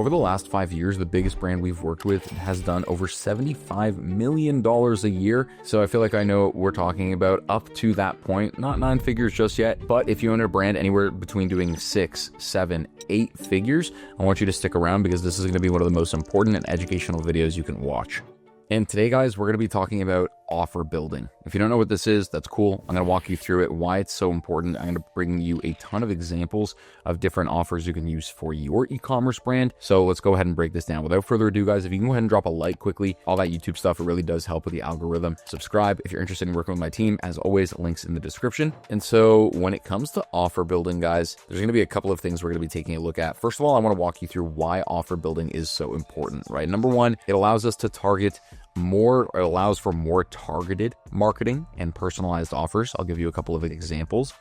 over the last 5 years, the biggest brand we've worked with has done over $75 million a year. So I feel like I know what we're talking about up to that point, not 9 figures just yet, but if you own a brand anywhere between doing 6, 7, 8 figures, I want you to stick around because this is going to be one of the most important and educational videos you can watch. And today, guys, we're going to be talking about offer building. If you don't know what this is, that's cool. I'm going to walk you through it, why it's so important. I'm going to bring you a ton of examples of different offers you can use for your e-commerce brand. So let's go ahead and break this down. Without further ado, guys, if you can go ahead and drop a like quickly, all that YouTube stuff, it really does help with the algorithm. Subscribe if you're interested in working with my team. As always, links in the description. And so when it comes to offer building, guys, there's going to be a couple of things we're going to be taking a look at. First of all, I want to walk you through why offer building is so important, right? Number one, it allows us to target more, or allows for more targeted marketing and personalized offers. I'll give you a couple of examples.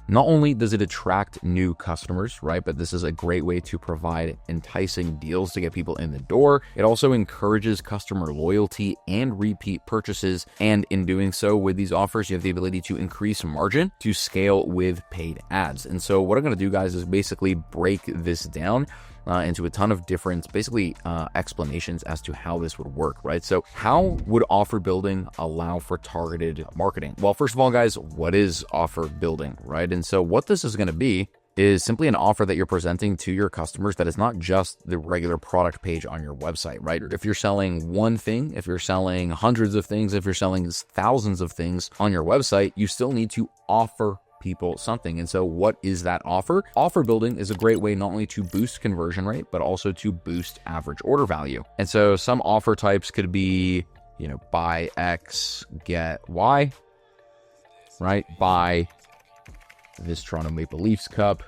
Not only does it attract new customers, right, but this is a great way to provide enticing deals to get people in the door. It also encourages customer loyalty and repeat purchases. And in doing so with these offers, you have the ability to increase margin to scale with paid ads. And so what I'm going to do, guys, is basically break this down into a ton of different, explanations as to how this would work, right? So how would offer building allow for targeted marketing? Well, first of all, guys, what is offer building, right? And so what this is going to be is simply an offer that you're presenting to your customers that is not just the regular product page on your website, right? If you're selling one thing, if you're selling hundreds of things, if you're selling thousands of things on your website, you still need to offer people something. And so what is that offer? Offer building is a great way not only to boost conversion rate, but also to boost average order value. And so some offer types could be, buy X, get Y, right? Buy this Toronto Maple Leafs cup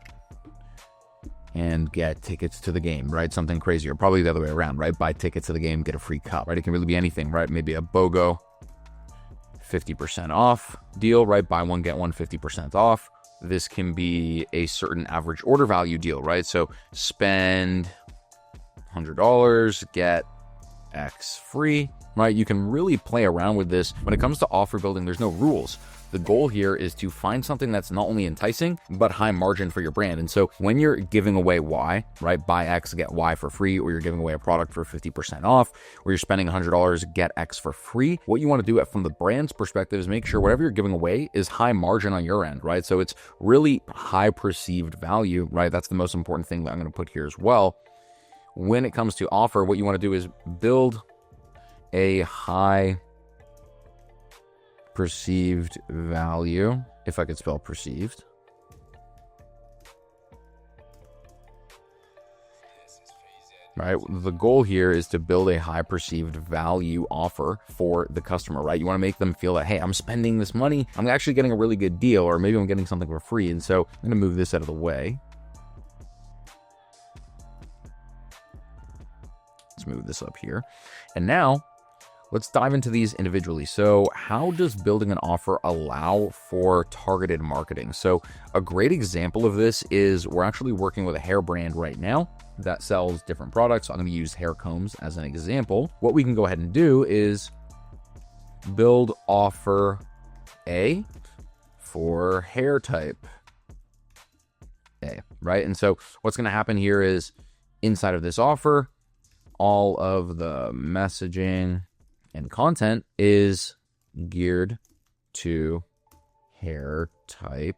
and get tickets to the game, right? Something crazy, or probably the other way around, right? Buy tickets to the game, get a free cup, right? It can really be anything, right? Maybe a BOGO 50% off deal, right? Buy one, get one 50% off. This can be a certain average order value deal, right? So spend $100, get X free, right? You can really play around with this. When it comes to offer building, there's no rules. The goal here is to find something that's not only enticing, but high margin for your brand. And so when you're giving away Y, right? Buy X, get Y for free, or you're giving away a product for 50% off, or you're spending $100, get X for free. What you want to do from the brand's perspective is make sure whatever you're giving away is high margin on your end, right? So it's really high perceived value, right? That's the most important thing that I'm going to put here as well. When it comes to offer, what you want to do is build a high perceived value, if I could spell perceived. Right? The goal here is to build a high perceived value offer for the customer, right? You want to make them feel that, hey, I'm spending this money, I'm actually getting a really good deal, or maybe I'm getting something for free. And so I'm going to move this out of the way. Let's move this up here. And now let's dive into these individually. So how does building an offer allow for targeted marketing? So a great example of this is we're actually working with a hair brand right now that sells different products. I'm going to use hair combs as an example. What we can go ahead and do is build offer A for hair type A, right? And so what's going to happen here is inside of this offer, all of the messaging and content is geared to hair type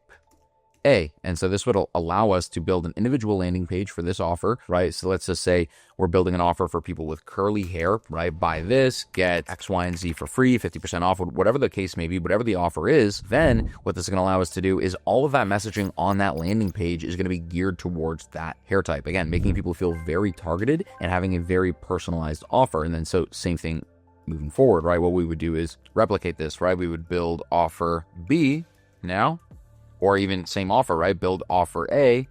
A. And so this would allow us to build an individual landing page for this offer, right? So let's just say we're building an offer for people with curly hair, right? Buy this, get X, Y, and Z for free, 50% off, whatever the case may be, whatever the offer is. Then what this is going to allow us to do is all of that messaging on that landing page is going to be geared towards that hair type. Again, making people feel very targeted and having a very personalized offer. And then so same thing moving forward, right? What we would do is replicate this, right? We would build offer B now, or even same offer, right? Build offer A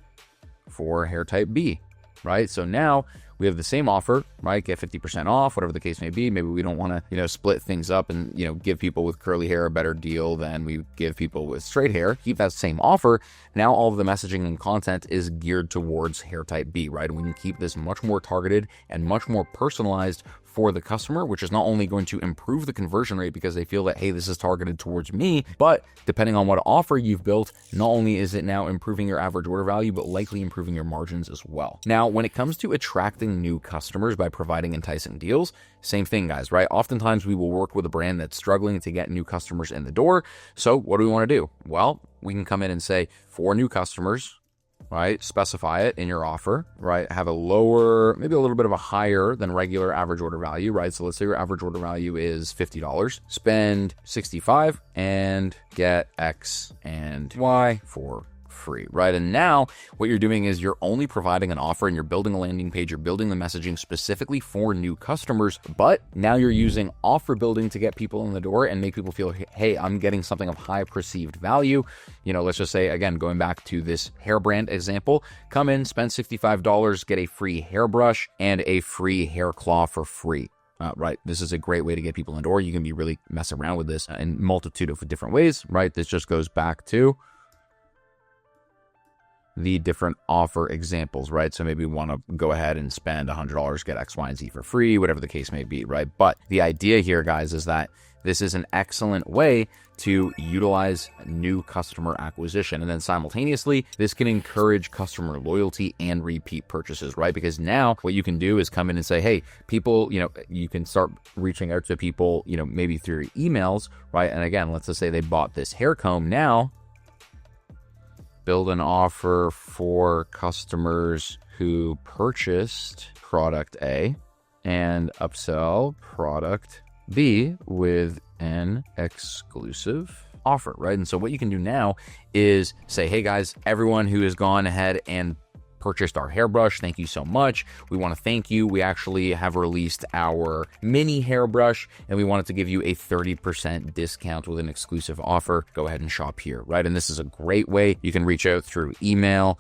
for hair type B, right? So now we have the same offer, right? Get 50% off, whatever the case may be. Maybe we don't want to, split things up and, give people with curly hair a better deal than we give people with straight hair. Keep that same offer. Now all of the messaging and content is geared towards hair type B, right? And we can keep this much more targeted and much more personalized for the customer, which is not only going to improve the conversion rate because they feel that, hey, this is targeted towards me, but depending on what offer you've built, not only is it now improving your average order value, but likely improving your margins as well. Now, when it comes to attracting new customers by providing enticing deals, same thing, guys, right? Oftentimes we will work with a brand that's struggling to get new customers in the door. So what do we want to do? Well, we can come in and say, for new customers, right? Specify it in your offer, right? Have a lower, maybe a little bit of a higher than regular average order value, right? So let's say your average order value is $50. Spend $65 and get X and Y for free, right? And now what you're doing is you're only providing an offer and you're building a landing page, you're building the messaging specifically for new customers, but now you're using offer building to get people in the door and make people feel, hey, I'm getting something of high perceived value. You know, let's just say, again, going back to this hair brand example, come in, spend $65, get a free hairbrush and a free hair claw for free. Right. This is a great way to get people in the door. You can be really mess around with this in multitude of different ways, right? This just goes back to the different offer examples, right? So maybe we want to go ahead and spend $100, get X, Y, and Z for free, whatever the case may be, right? But the idea here, guys, is that this is an excellent way to utilize new customer acquisition. And then simultaneously, this can encourage customer loyalty and repeat purchases, right? Because now what you can do is come in and say, hey, people, you know, you can start reaching out to people, you know, maybe through your emails, right? And again, let's just say they bought this hair comb. Now, build an offer for customers who purchased product A and upsell product B with an exclusive offer, right? And so what you can do now is say, hey guys, everyone who has gone ahead and purchased our hairbrush, thank you so much. We want to thank you. We actually have released our mini hairbrush and we wanted to give you a 30% discount with an exclusive offer. Go ahead and shop here, right? And this is a great way. You can reach out through email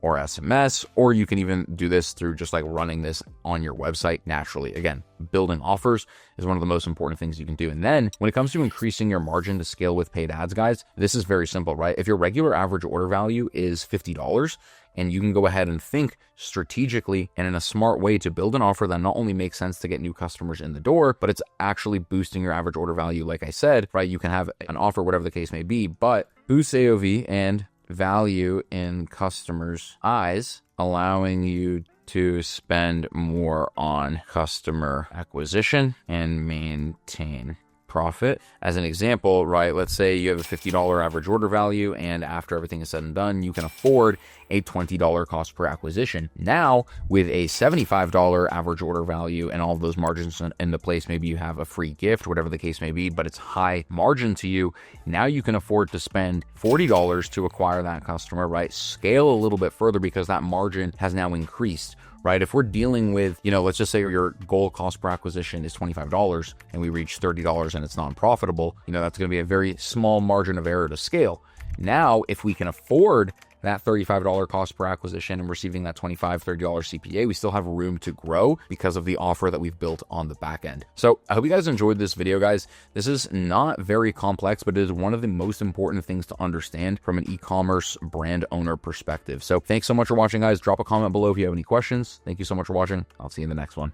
or SMS, or you can even do this through just like running this on your website naturally. Again, building offers is one of the most important things you can do. And then when it comes to increasing your margin to scale with paid ads, guys, this is very simple, right? If your regular average order value is $50, and you can go ahead and think strategically and in a smart way to build an offer that not only makes sense to get new customers in the door, but it's actually boosting your average order value. Like I said, right? You can have an offer, whatever the case may be, but boost AOV and value in customers' eyes, allowing you to spend more on customer acquisition and maintain profit. As an example, right, let's say you have a $50 average order value and after everything is said and done, you can afford a $20 cost per acquisition. Now, with a $75 average order value and all of those margins into place, maybe you have a free gift, whatever the case may be, but it's high margin to you. Now you can afford to spend $40 to acquire that customer, right? Scale a little bit further because that margin has now increased. Right? If we're dealing with, you know, let's just say your goal cost per acquisition is $25 and we reach $30 and it's non-profitable, you know, that's going to be a very small margin of error to scale. Now, if we can afford that $35 cost per acquisition and receiving that $25, $30 CPA, we still have room to grow because of the offer that we've built on the back end. So I hope you guys enjoyed this video, guys. This is not very complex, but it is one of the most important things to understand from an e-commerce brand owner perspective. So thanks so much for watching, guys. Drop a comment below if you have any questions. Thank you so much for watching. I'll see you in the next one.